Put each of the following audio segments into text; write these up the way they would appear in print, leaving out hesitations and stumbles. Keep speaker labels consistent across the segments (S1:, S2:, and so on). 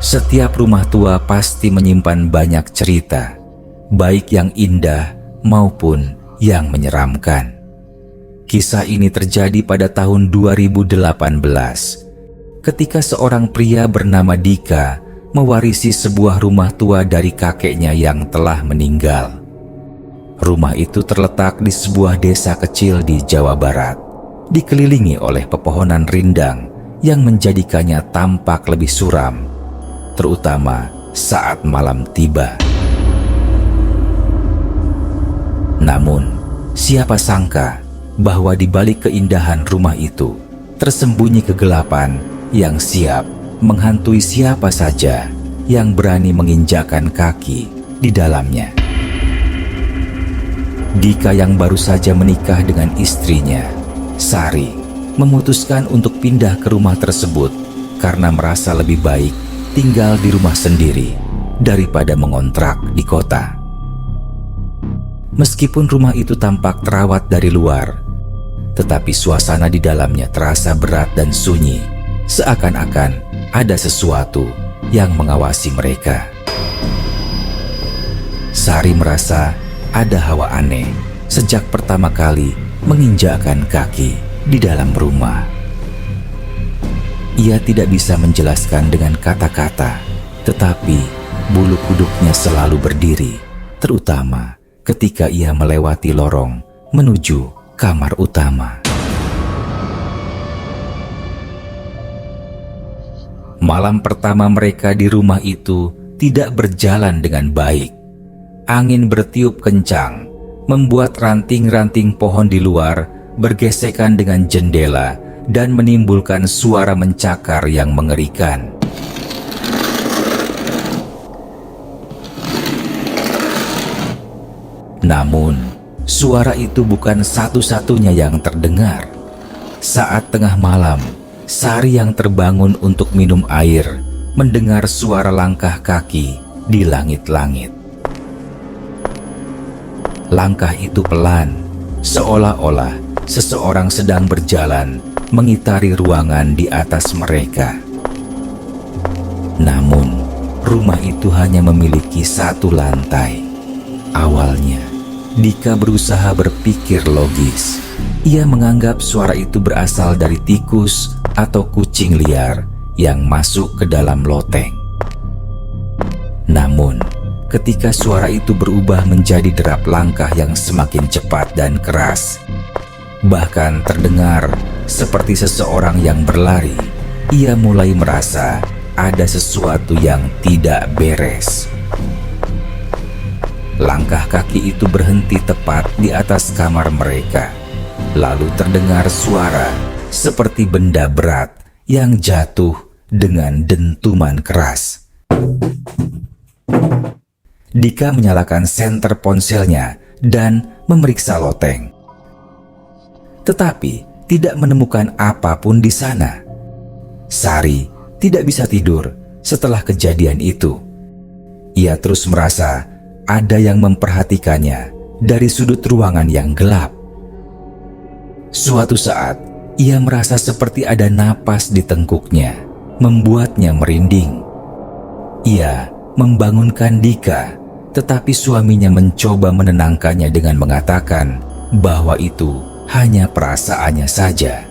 S1: Setiap rumah tua pasti menyimpan banyak cerita, baik yang indah maupun yang menyeramkan. Kisah ini terjadi pada tahun 2018, ketika seorang pria bernama Dika mewarisi sebuah rumah tua dari kakeknya yang telah meninggal. Rumah itu terletak di sebuah desa kecil di Jawa Barat, dikelilingi oleh pepohonan rindang yang menjadikannya tampak lebih suram, terutama saat malam tiba. Namun, siapa sangka bahwa di balik keindahan rumah itu tersembunyi kegelapan yang siap menghantui siapa saja yang berani menginjakkan kaki di dalamnya. Dika yang baru saja menikah dengan istrinya, Sari, memutuskan untuk pindah ke rumah tersebut karena merasa lebih baik tinggal di rumah sendiri daripada mengontrak di kota. Meskipun rumah itu tampak terawat dari luar, tetapi suasana di dalamnya terasa berat dan sunyi, seakan-akan ada sesuatu yang mengawasi mereka. Sari merasa ada hawa aneh sejak pertama kali menginjakkan kaki di dalam rumah. Ia tidak bisa menjelaskan dengan kata-kata, tetapi bulu kuduknya selalu berdiri, terutama ketika ia melewati lorong menuju kamar utama. Malam pertama mereka di rumah itu tidak berjalan dengan baik. Angin bertiup kencang, membuat ranting-ranting pohon di luar bergesekan dengan jendela dan menimbulkan suara mencakar yang mengerikan. Namun, suara itu bukan satu-satunya yang terdengar. Saat tengah malam, Sari yang terbangun untuk minum air mendengar suara langkah kaki di langit-langit. Langkah itu pelan, seolah-olah seseorang sedang berjalan mengitari ruangan di atas mereka. Namun, rumah itu hanya memiliki satu lantai. Awalnya, Dika berusaha berpikir logis. Ia menganggap suara itu berasal dari tikus atau kucing liar yang masuk ke dalam loteng. Namun, ketika suara itu berubah menjadi derap langkah yang semakin cepat dan keras, bahkan terdengar seperti seseorang yang berlari, ia mulai merasa ada sesuatu yang tidak beres. Langkah kaki itu berhenti tepat di atas kamar mereka. Lalu terdengar suara seperti benda berat yang jatuh dengan dentuman keras. Dika menyalakan senter ponselnya dan memeriksa loteng. Tetapi tidak menemukan apapun di sana. Sari tidak bisa tidur setelah kejadian itu. Ia terus merasa ada yang memperhatikannya dari sudut ruangan yang gelap. Suatu saat, ia merasa seperti ada napas di tengkuknya, membuatnya merinding. Ia membangunkan Dika, tetapi suaminya mencoba menenangkannya dengan mengatakan bahwa itu hanya perasaannya saja.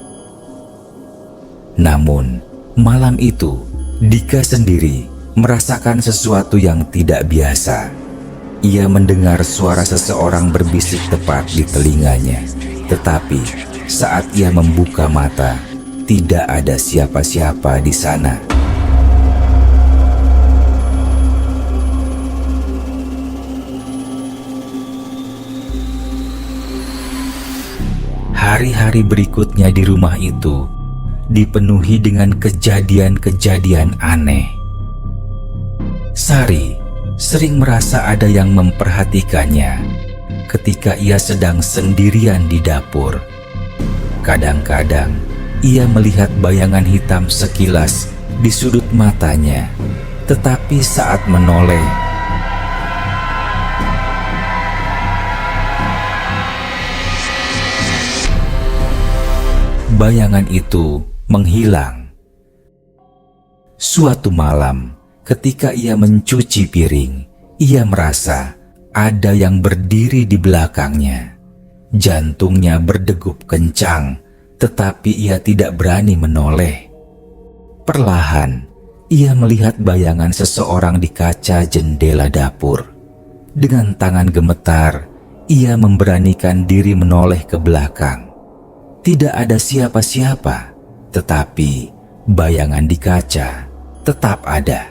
S1: Namun, malam itu, Dika sendiri merasakan sesuatu yang tidak biasa. Ia mendengar suara seseorang berbisik tepat di telinganya. Tetapi, saat ia membuka mata, tidak ada siapa-siapa di sana. Hari-hari berikutnya di rumah itu dipenuhi dengan kejadian-kejadian aneh. Sari sering merasa ada yang memperhatikannya ketika ia sedang sendirian di dapur. Kadang-kadang ia melihat bayangan hitam sekilas di sudut matanya, tetapi saat menoleh, bayangan itu menghilang. Suatu malam, ketika ia mencuci piring, ia merasa ada yang berdiri di belakangnya. Jantungnya berdegup kencang, tetapi ia tidak berani menoleh. Perlahan, ia melihat bayangan seseorang di kaca jendela dapur. Dengan tangan gemetar, ia memberanikan diri menoleh ke belakang. Tidak ada siapa-siapa, tetapi bayangan di kaca tetap ada.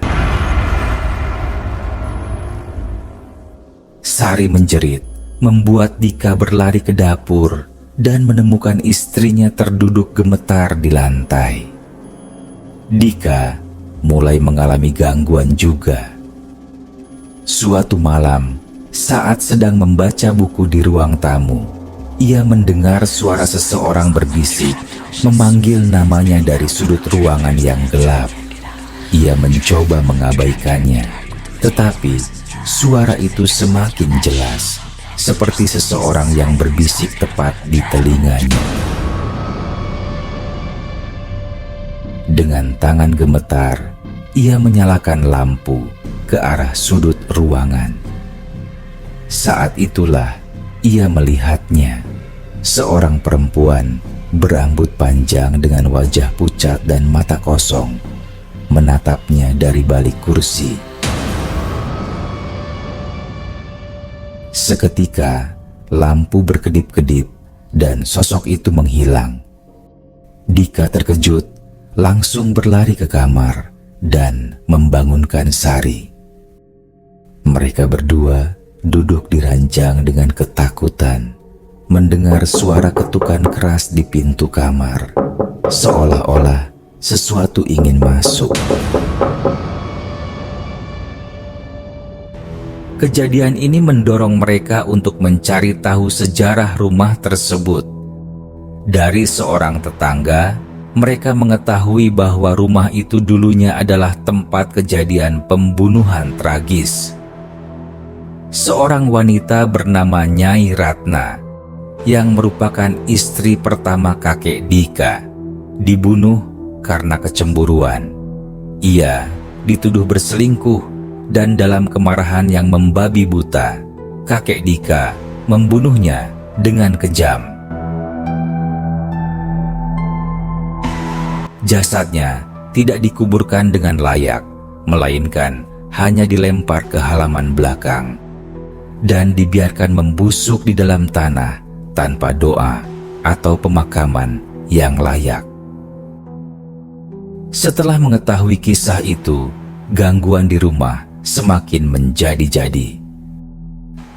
S1: Sari menjerit, membuat Dika berlari ke dapur dan menemukan istrinya terduduk gemetar di lantai. Dika mulai mengalami gangguan juga. Suatu malam, saat sedang membaca buku di ruang tamu, ia mendengar suara seseorang berbisik memanggil namanya dari sudut ruangan yang gelap. Ia mencoba mengabaikannya, tetapi suara itu semakin jelas, seperti seseorang yang berbisik tepat di telinganya. Dengan tangan gemetar, ia menyalakan lampu ke arah sudut ruangan. Saat itulah ia melihatnya, seorang perempuan berambut panjang dengan wajah pucat dan mata kosong, menatapnya dari balik kursi. Seketika, lampu berkedip-kedip dan sosok itu menghilang. Dika terkejut, langsung berlari ke kamar dan membangunkan Sari. Mereka berdua duduk di ranjang dengan ketakutan, mendengar suara ketukan keras di pintu kamar, seolah-olah sesuatu ingin masuk. Kejadian ini mendorong mereka untuk mencari tahu sejarah rumah tersebut. Dari seorang tetangga, mereka mengetahui bahwa rumah itu dulunya adalah tempat kejadian pembunuhan tragis. Seorang wanita bernama Nyai Ratna, yang merupakan istri pertama kakek Dika, dibunuh karena kecemburuan. Ia dituduh berselingkuh, dan dalam kemarahan yang membabi buta, kakek Dika membunuhnya dengan kejam. Jasadnya tidak dikuburkan dengan layak, melainkan hanya dilempar ke halaman belakang dan dibiarkan membusuk di dalam tanah tanpa doa atau pemakaman yang layak. Setelah mengetahui kisah itu, gangguan di rumah semakin menjadi-jadi.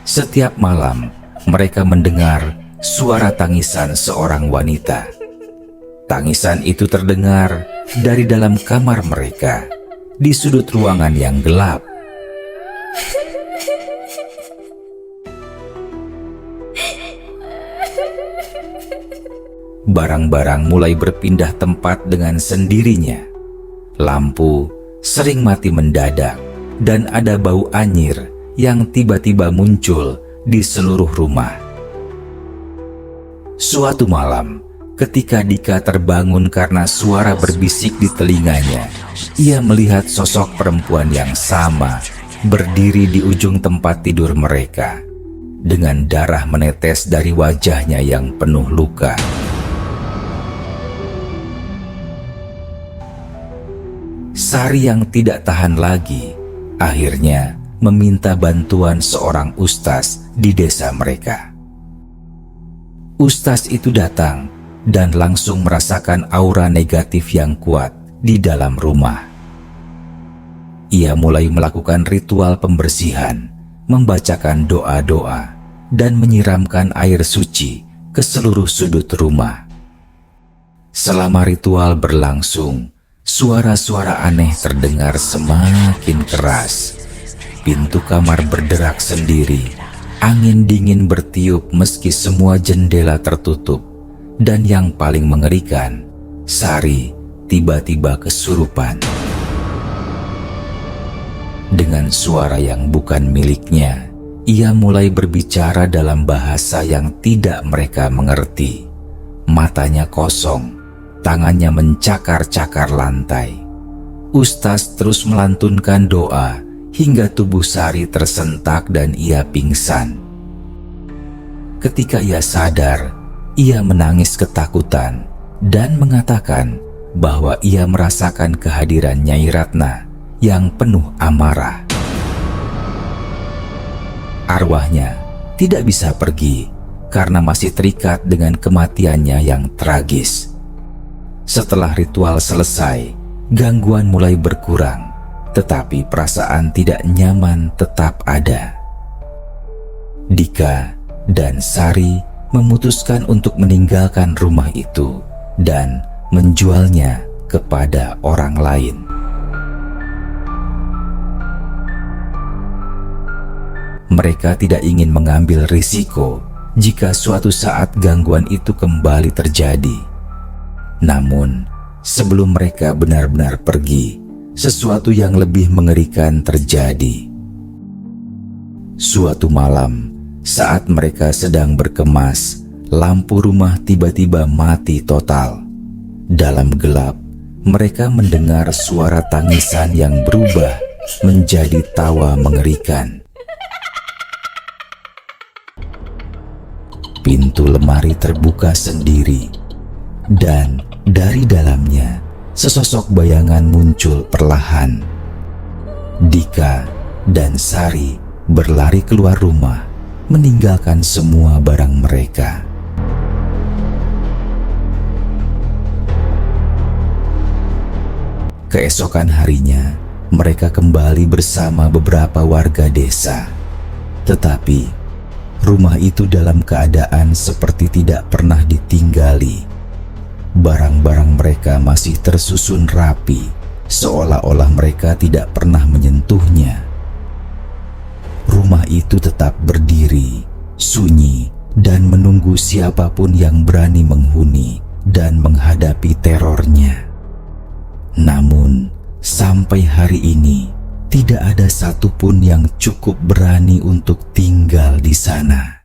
S1: Setiap malam, mereka mendengar suara tangisan seorang wanita. Tangisan itu terdengar dari dalam kamar mereka, di sudut ruangan yang gelap. Barang-barang mulai berpindah tempat dengan sendirinya. Lampu sering mati mendadak, dan ada bau anyir yang tiba-tiba muncul di seluruh rumah. Suatu malam, ketika Dika terbangun karena suara berbisik di telinganya, ia melihat sosok perempuan yang sama berdiri di ujung tempat tidur mereka, dengan darah menetes dari wajahnya yang penuh luka. Sari yang tidak tahan lagi, akhirnya meminta bantuan seorang ustaz di desa mereka. Ustaz itu datang dan langsung merasakan aura negatif yang kuat di dalam rumah. Ia mulai melakukan ritual pembersihan, membacakan doa-doa, dan menyiramkan air suci ke seluruh sudut rumah. Selama ritual berlangsung, suara-suara aneh terdengar semakin keras. Pintu kamar berderak sendiri, angin dingin bertiup meski semua jendela tertutup. Dan yang paling mengerikan, Sari tiba-tiba kesurupan. Dengan suara yang bukan miliknya, ia mulai berbicara dalam bahasa yang tidak mereka mengerti. Matanya kosong, tangannya mencakar-cakar lantai. Ustaz terus melantunkan doa hingga tubuh Sari tersentak dan ia pingsan. Ketika ia sadar, ia menangis ketakutan dan mengatakan bahwa ia merasakan kehadiran Nyai Ratna yang penuh amarah. Arwahnya tidak bisa pergi karena masih terikat dengan kematiannya yang tragis. Setelah ritual selesai, gangguan mulai berkurang, tetapi perasaan tidak nyaman tetap ada. Dika dan Sari memutuskan untuk meninggalkan rumah itu dan menjualnya kepada orang lain. Mereka tidak ingin mengambil risiko jika suatu saat gangguan itu kembali terjadi. Namun, sebelum mereka benar-benar pergi, sesuatu yang lebih mengerikan terjadi. Suatu malam, saat mereka sedang berkemas, lampu rumah tiba-tiba mati total. Dalam gelap, mereka mendengar suara tangisan yang berubah menjadi tawa mengerikan. Pintu lemari terbuka sendiri, dan dari dalamnya sesosok bayangan muncul perlahan. Dika dan Sari berlari keluar rumah, meninggalkan semua barang mereka. Keesokan harinya, mereka kembali bersama beberapa warga desa. Tetapi rumah itu dalam keadaan seperti tidak pernah ditinggali. Barang-barang mereka masih tersusun rapi, seolah-olah mereka tidak pernah menyentuhnya. Rumah itu tetap berdiri, sunyi, dan menunggu siapapun yang berani menghuni dan menghadapi terornya. Namun, sampai hari ini, tidak ada satupun yang cukup berani untuk tinggal di sana.